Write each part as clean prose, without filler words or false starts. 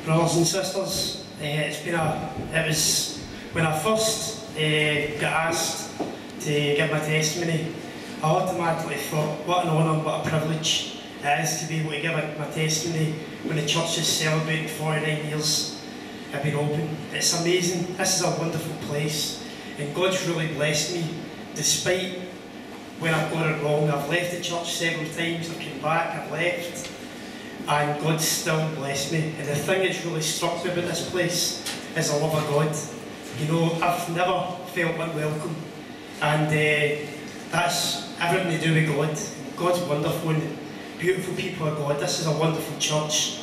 Brothers and sisters, it was when I first got asked to give my testimony, I automatically thought, what an honour, what a privilege it is to be able to give my testimony when the church is celebrating 49 years have been open. It's amazing. This is a wonderful place, and God's really blessed me. Despite when I've got it wrong, I've left the church several times, I've come back, I've left, and God's still blessed me. And the thing that's really struck me about this place is the love of God. You know, I've never felt unwelcome, and that's everything to do with God. God's wonderful, and beautiful people of God. This is a wonderful church.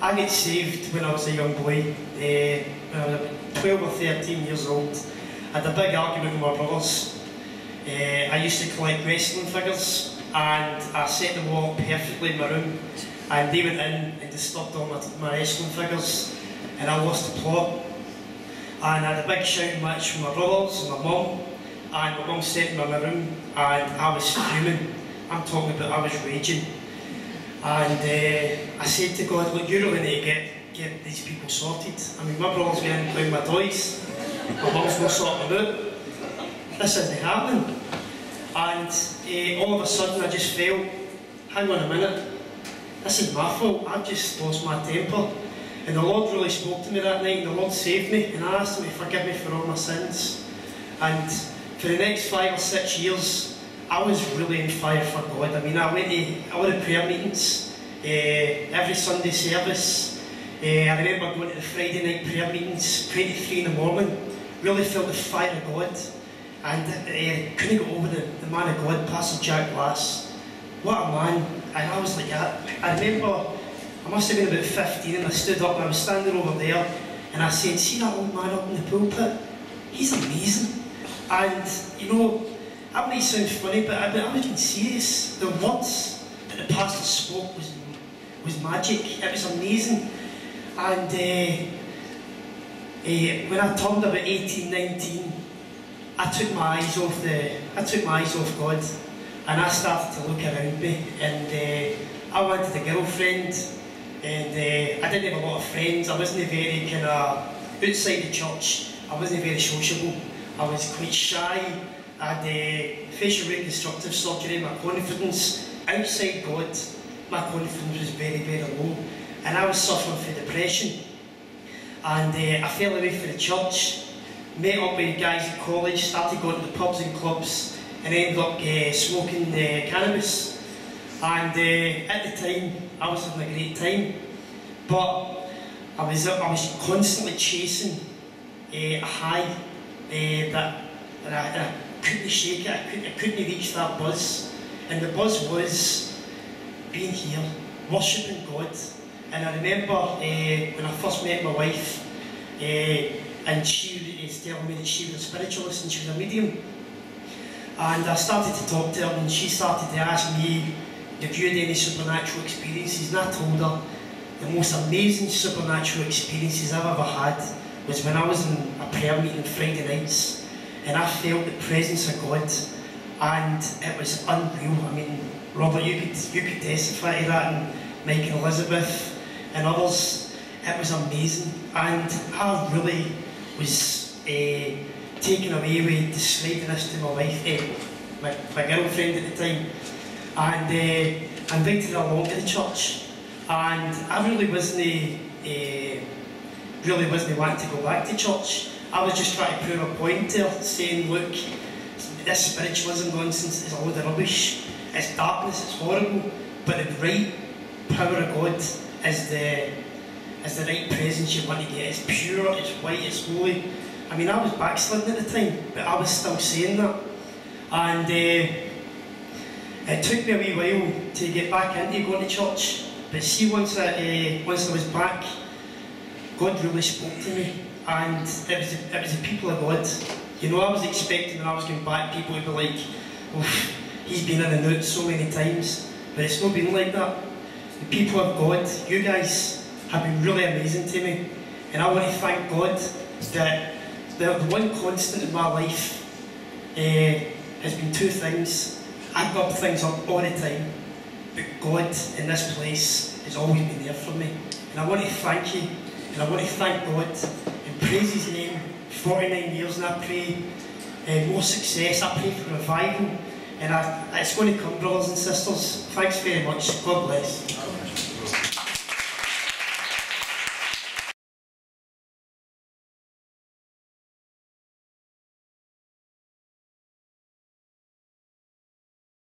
I got saved when I was a young boy, when I was 12 or 13 years old. I had a big argument with my brothers. I used to collect wrestling figures, and I set them all up perfectly in my room, and they went in and disturbed all my wrestling figures, and I lost the plot. And I had a big shouting match with my brothers and my mum, and my mum sent me in my room, and I was fuming. I'm talking about I was raging. And I said to God, look, you really need to get these people sorted. I mean, my brothers were in playing my toys, my mum's not sorting them out. This isn't happening. And all of a sudden I just felt, hang on a minute, this is my fault, I've just lost my temper. And the Lord really spoke to me that night, and the Lord saved me, and I asked Him to forgive me for all my sins. And for the next 5 or 6 years, I was really on fire for God. I mean, I went to all the prayer meetings, every Sunday service. I remember going to the Friday night prayer meetings, praying at 3 in the morning, really felt the fire of God. And couldn't get over the man of God, Pastor Jack Glass. What a man. And I was like that. I remember, I must have been about 15, and I stood up and I was standing over there, and I said, see that old man up in the pulpit? He's amazing. And, you know, that might sound funny, but I was being serious. The words that the pastor spoke was magic. It was amazing. And when I turned about 18, 19, I took my eyes off God, and I started to look around me, and I wanted a girlfriend, and I didn't have a lot of friends. I wasn't very kind of outside the church. I wasn't very sociable. I was quite shy. I had facial reconstructive surgery. My confidence outside God, my confidence was very, very low, and I was suffering from depression. And I fell away from the church. Met up with guys at college, started going to the pubs and clubs, and ended up smoking cannabis. And at the time, I was having a great time, but I was constantly chasing a high that I couldn't shake it. I couldn't reach that buzz, and the buzz was being here, worshipping God. And I remember when I first met my wife, and she was telling me that she was a spiritualist and she was a medium. And I started to talk to her, and she started to ask me, have you had any supernatural experiences? And I told her the most amazing supernatural experiences I've ever had was when I was in a prayer meeting Friday nights, and I felt the presence of God, and it was unreal. I mean, Robert, you could testify to that, and Mike and Elizabeth and others. It was amazing, and I really was taken away with describing this to my wife, my girlfriend at the time, and I invited her along to the church, and I really wasn't wanting to go back to church. I was just trying to prove a point to her, saying, look, this spiritualism nonsense is a load of rubbish, it's darkness, it's horrible, but the right power of God is the right presence you want to get. It's pure, it's white, it's holy. I mean, I was backsliding at the time, but I was still saying that. And it took me a wee while to get back into going to church. But see, once I was back, God really spoke to me. And it was the people of God. You know, I was expecting when I was going back, people would be like, oh, he's been in and out so many times. But it's not been like that. The people of God, you guys, have been really amazing to me, and I want to thank God that the one constant in my life has been two things. I give things up all the time, but God in this place has always been there for me, and I want to thank you. and I want to thank God and praise His name. 49 years, and I pray more success. I pray for revival, and it's going to come, brothers and sisters. Thanks very much. God bless.